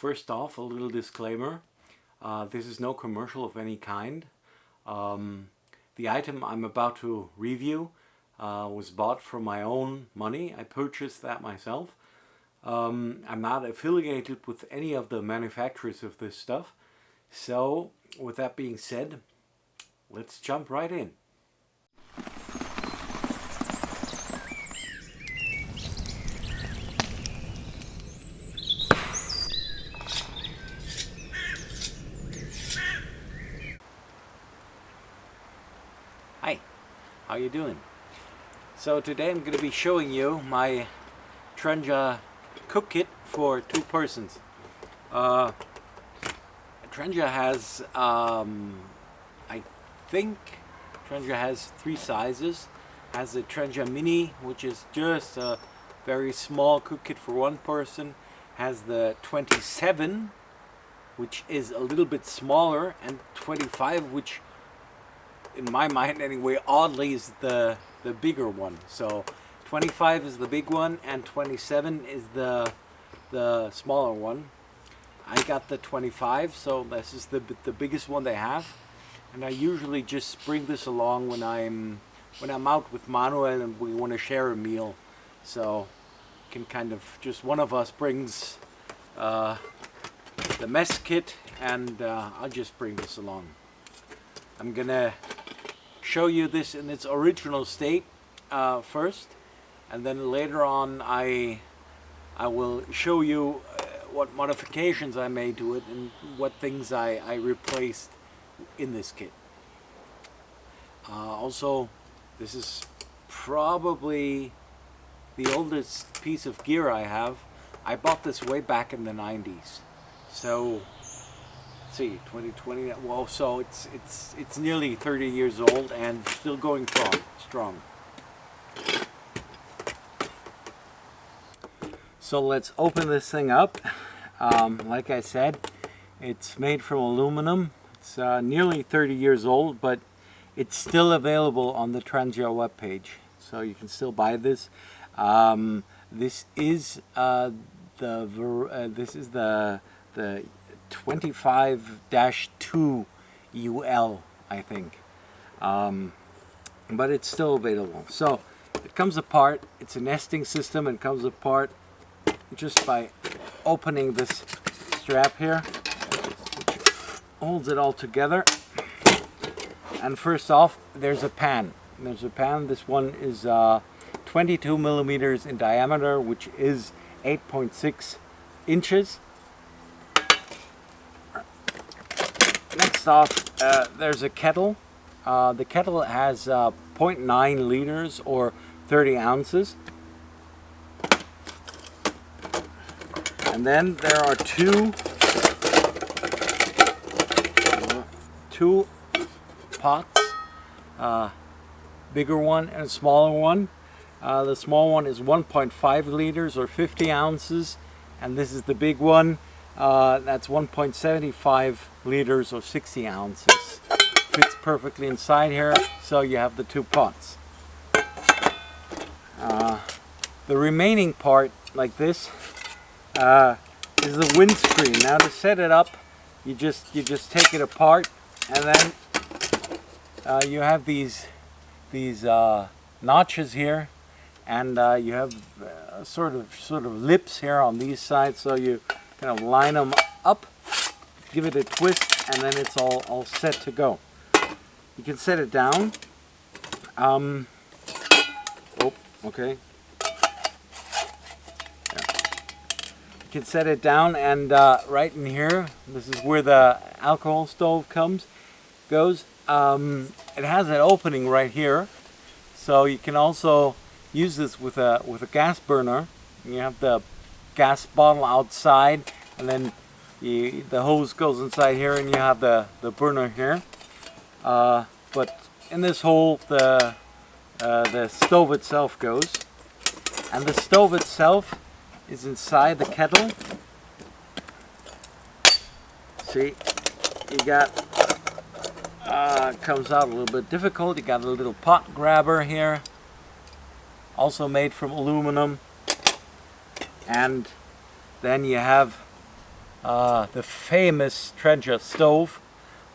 First off, a little disclaimer. This is no commercial of any kind. The item I'm about to review was bought from my own money. I purchased that myself. I'm not affiliated with any of the manufacturers of this stuff. So, with that being said, let's jump right in. Hi, how you doing? So today I'm going to be showing you my Trangia cook kit for 2 persons. Trangia has, I think Trangia has 3 sizes. Has the Trangia Mini, which is just a very small cook kit for 1 person. Has the 27, which is a little bit smaller, and 25, which in my mind anyway, oddly is the bigger one. So 25 is the big one and 27 is the smaller one. I got the 25, so this is the biggest one they have, and I usually just bring this along when I'm out with Manuel and we want to share a meal. So can kind of just one of us brings the mess kit, and I'll just bring this along. I'm gonna show you this in its original state first, and then later on I will show you what modifications I made to it and what things I replaced in this kit. Also, this is probably the oldest piece of gear I have. I bought this way back in the 90s. So see, 2020. Well, so it's nearly 30 years old and still going strong. So let's open this thing up. Like I said, it's made from aluminum. It's nearly 30 years old, but it's still available on the Trangia webpage, so you can still buy this. This is the 25-2 UL, I think, but it's still available. So it comes apart. It's a nesting system, and comes apart just by opening this strap here, which holds it all together. And first off, there's a pan. This one is 22 millimeters in diameter, which is 8.6 inches. Next off, there's a kettle. The kettle has 0.9 liters or 30 ounces. And then there are two pots, bigger one and a smaller one. The small one is 1.5 liters or 50 ounces, and this is the big one. That's 1.75 liters or 60 ounces. Fits perfectly inside here, so you have the 2 pots. The remaining part, like this, is the windscreen. Now to set it up, you just take it apart, and then you have these notches here, and you have sort of lips here on these sides, so you kind of line them up, give it a twist, and then it's all set to go. You can set it down. Okay. You can set it down, and right in here, this is where the alcohol stove goes. It has an opening right here, so you can also use this with a gas burner. You have the gas bottle outside, and then the hose goes inside here, and you have the burner here. But in this hole, the stove itself goes, and the stove itself is inside the kettle. See, you got comes out a little bit difficult. You got a little pot grabber here, also made from aluminum, and then you have the famous Trangia stove,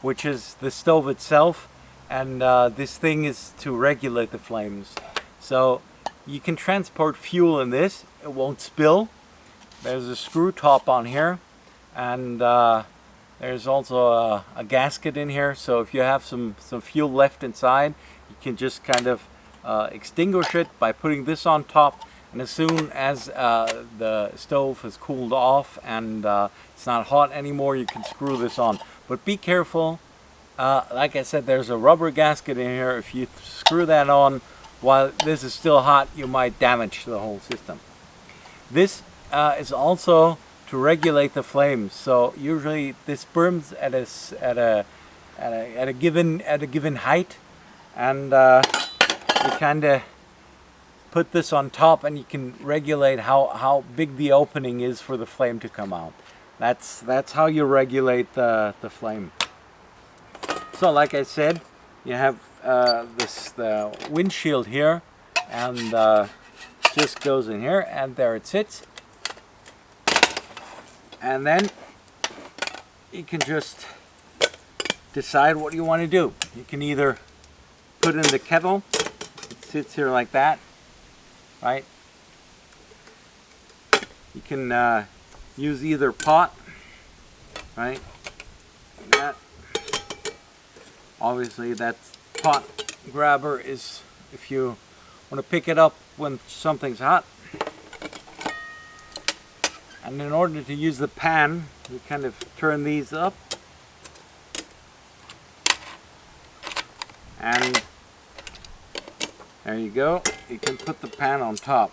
which is the stove itself, and this thing is to regulate the flames. So you can transport fuel in this, it won't spill. There's a screw top on here, and there's also a gasket in here, so if you have some fuel left inside, you can just kind of extinguish it by putting this on top. And as soon as the stove has cooled off and it's not hot anymore, you can screw this on. But be careful, like I said, there's a rubber gasket in here. If you screw that on while this is still hot, you might damage the whole system. This is also to regulate the flames. So usually this burns at a given height, and you kind of put this on top, and you can regulate how big the opening is for the flame to come out. That's how you regulate the flame. So like I said, you have the windshield here, and just goes in here, and there it sits. And then you can just decide what you want to do. You can either put in the kettle, it sits here like that, right? You can use either pot, right? Like that. Obviously that pot grabber is if you want to pick it up when something's hot. And in order to use the pan, you kind of turn these up. And there you go. You can put the pan on top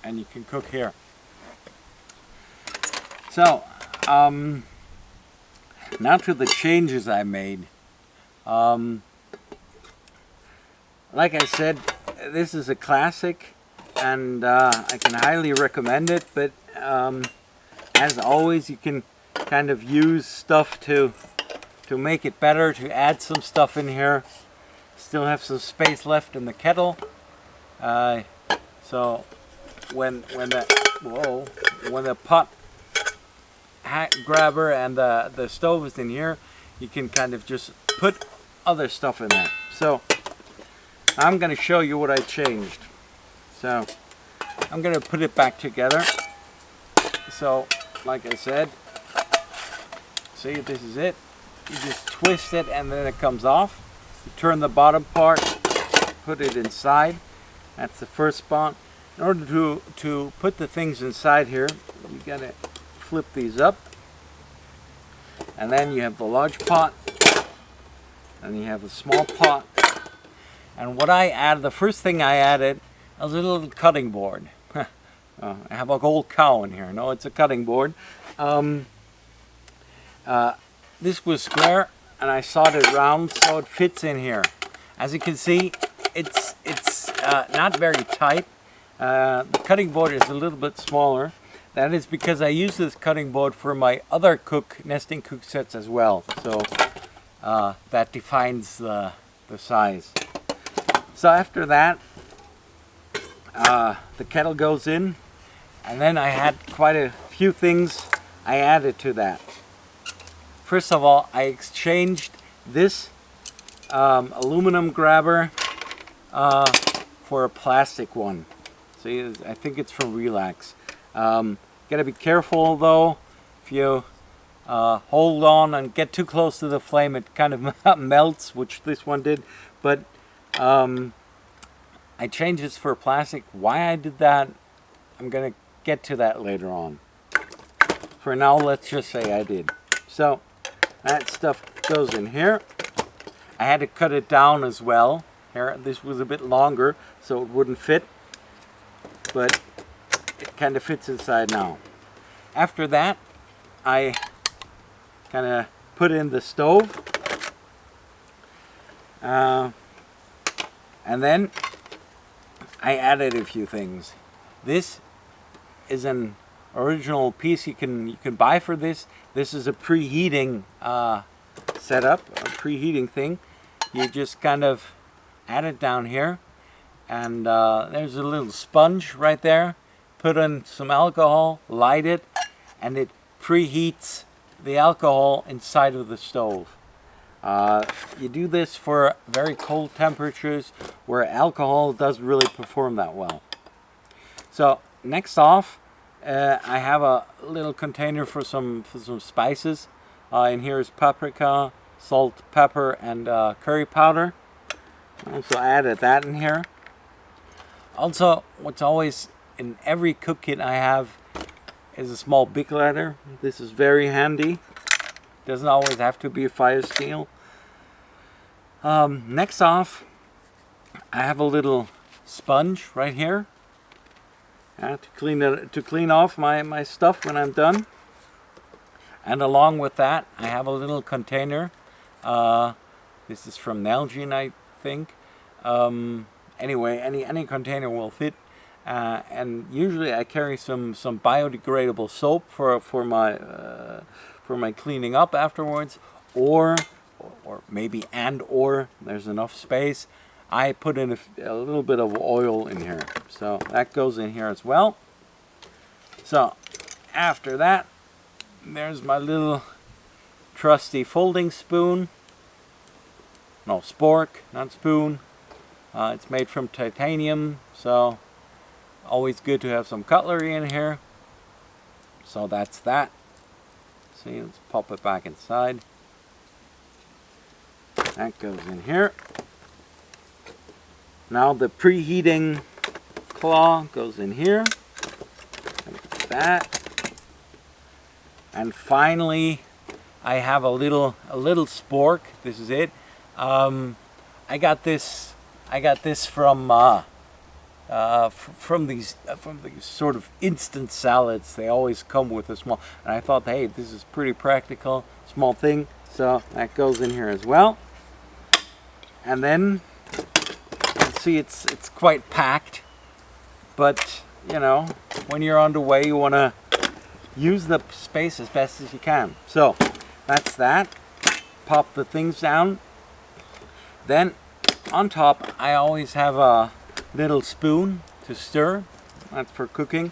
and you can cook here. So, now to the changes I made. Like I said, this is a classic, and I can highly recommend it, but as always, you can kind of use stuff to make it better, to add some stuff in here. Still have some space left in the kettle. So when the pot grabber and the stove is in here, you can kind of just put other stuff in there. So I'm going to show you what I changed. So I'm going to put it back together. So like I said, see, this is it. You just twist it and then it comes off. You turn the bottom part, put it inside. That's the first spot. In order to put the things inside here, you gotta flip these up. And then you have the large pot, and you have a small pot. And what I added, the first thing I added was a little cutting board. I have a gold cow in here. No, it's a cutting board. This was square, and I sawed it round so it fits in here. As you can see, it's not very tight. The cutting board is a little bit smaller. That is because I use this cutting board for my other nesting cook sets as well. So that defines the size. So after that, the kettle goes in, and then I had quite a few things I added to that. First of all, I exchanged this aluminum grabber for a plastic one. See, I think it's from Relax. Gotta be careful though. If you hold on and get too close to the flame, it kind of melts, which this one did. But I changed this for plastic. Why I did that, I'm gonna get to that later on. For now, let's just say I did. So that stuff goes in here. I had to cut it down as well. Here, this was a bit longer, so it wouldn't fit, but it kind of fits inside now. After that, I kind of put in the stove, and then I added a few things. This is an original piece you can buy for this. This is a preheating setup, a preheating thing. You just kind of add it down here, and there's a little sponge right there. Put in some alcohol, light it, and it preheats the alcohol inside of the stove. You do this for very cold temperatures where alcohol doesn't really perform that well. So next off, I have a little container for some spices. In here is paprika, salt, pepper, and curry powder. Also added that in here. Also, what's always in every cook kit I have is a small big ladder. This is very handy. Doesn't always have to be a fire steel. Next off, I have a little sponge right here to clean off my stuff when I'm done. And along with that, I have a little container. This is from Nalgene, I think. Anyway, any container will fit. And usually I carry some biodegradable soap for my cleaning up afterwards, or maybe there's enough space, I put in a little bit of oil in here, so that goes in here as well. So after that, there's my little trusty folding spoon. No, spork, not spoon. It's made from titanium, so always good to have some cutlery in here. So that's that. See, let's pop it back inside. That goes in here. Now the preheating claw goes in here. Like that. And finally, I have a little spork. This is it. I got this from these sort of instant salads. They always come with a small, and I thought, hey, this is pretty practical, small thing, so that goes in here as well. And then you can see it's quite packed, but you know, when you're on the way, you want to use the space as best as you can. So that's that. Pop the things down. Then on top, I always have a little spoon to stir. That's for cooking.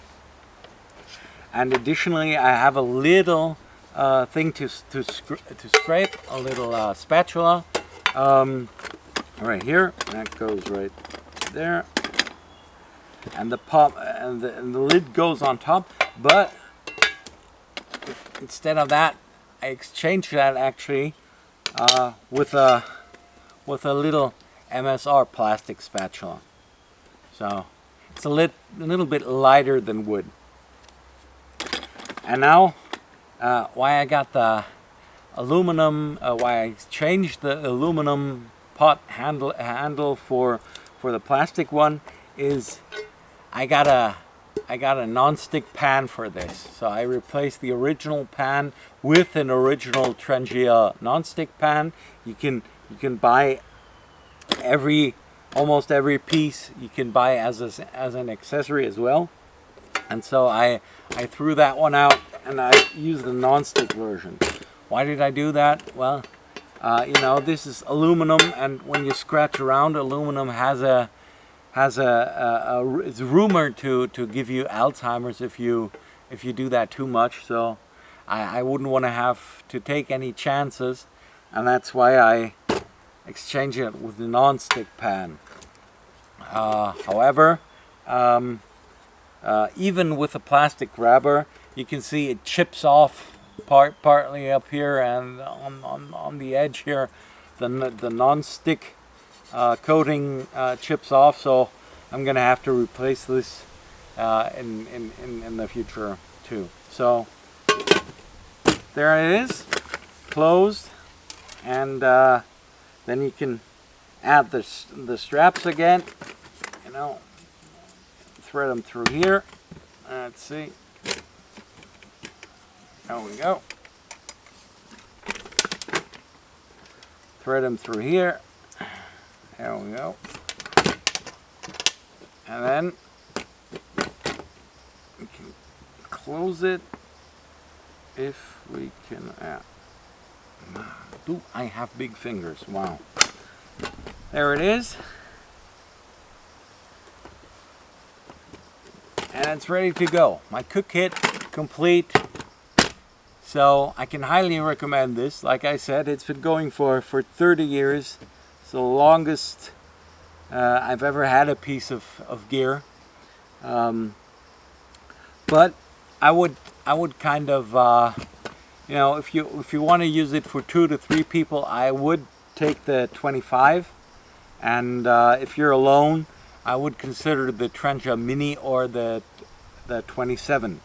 And additionally, I have a little thing to scrape, a little spatula right here. That goes right there. And the lid goes on top. But instead of that, I exchanged that actually with a little MSR plastic spatula. So it's a little bit lighter than wood. And now, why I got the aluminum, why I changed the aluminum pot handle for the plastic one is I got a non-stick pan for this. So I replaced the original pan with an original Trangia non-stick pan. You can buy almost every piece you can buy as an accessory as well. And so I threw that one out and I used the non-stick version. Why did I do that? Well, you know, this is aluminum, and when you scratch around, aluminum it's rumored to give you Alzheimer's if you do that too much. So I wouldn't want to have to take any chances, and that's why I exchange it with the non-stick pan. However, even with a plastic grabber, you can see it chips off partly up here, and on the edge here, the non-stick coating chips off. So I'm gonna have to replace this in the future too. So there it is, closed, and then you can add the straps again. You know, thread them through here. Let's see. There we go. Thread them through here. There we go. And then we can close it if we can. Do I have big fingers? Wow. There it is. And it's ready to go. My cook kit complete. So I can highly recommend this. Like I said, it's been going for 30 years. It's the longest I've ever had a piece of gear. But I would kind of you know, if you want to use it for 2 to 3 people, I would take the 25. And if you're alone, I would consider the Trangia Mini or the 27.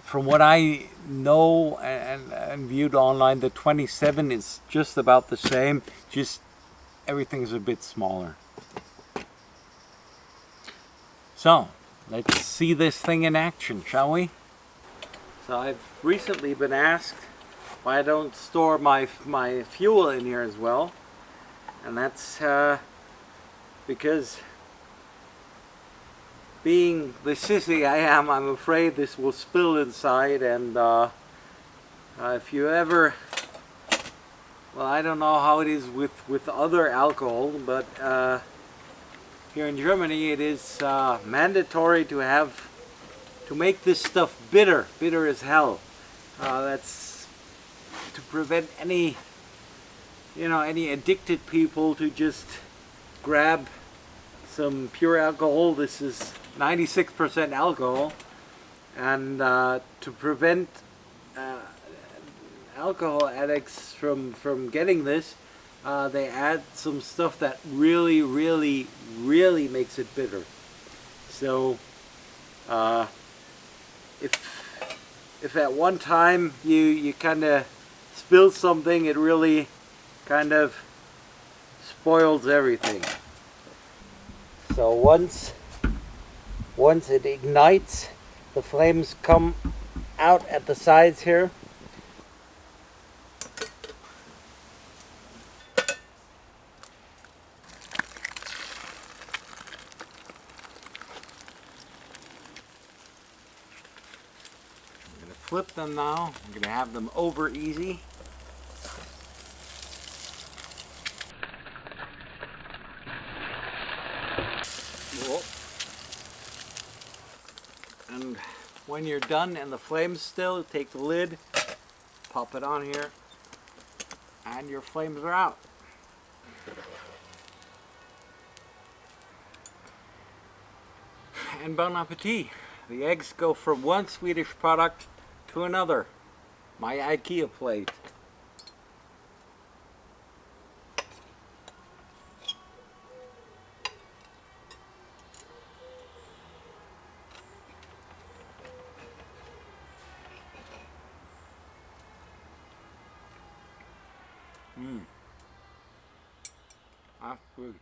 From what I know and viewed online, the 27 is just about the same, just everything's a bit smaller. So, let's see this thing in action, shall we? So I've recently been asked why I don't store my fuel in here as well. And that's because, being the sissy I am, I'm afraid this will spill inside. And if you ever, well, I don't know how it is with other alcohol, but here in Germany it is mandatory to make this stuff bitter as hell. That's to prevent any addicted people to just grab some pure alcohol. This is 96% alcohol, and to prevent alcohol addicts from getting this, they add some stuff that really makes it bitter. So if at one time you kind of spill something, it really kind of spoils everything. So once it ignites, the flames come out at the sides here. I'm going to flip them now. I'm going to have them over easy. And when you're done and the flame's still, take the lid, pop it on here, and your flames are out. And bon appetit. The eggs go from one Swedish product to another. My IKEA plate. That's good.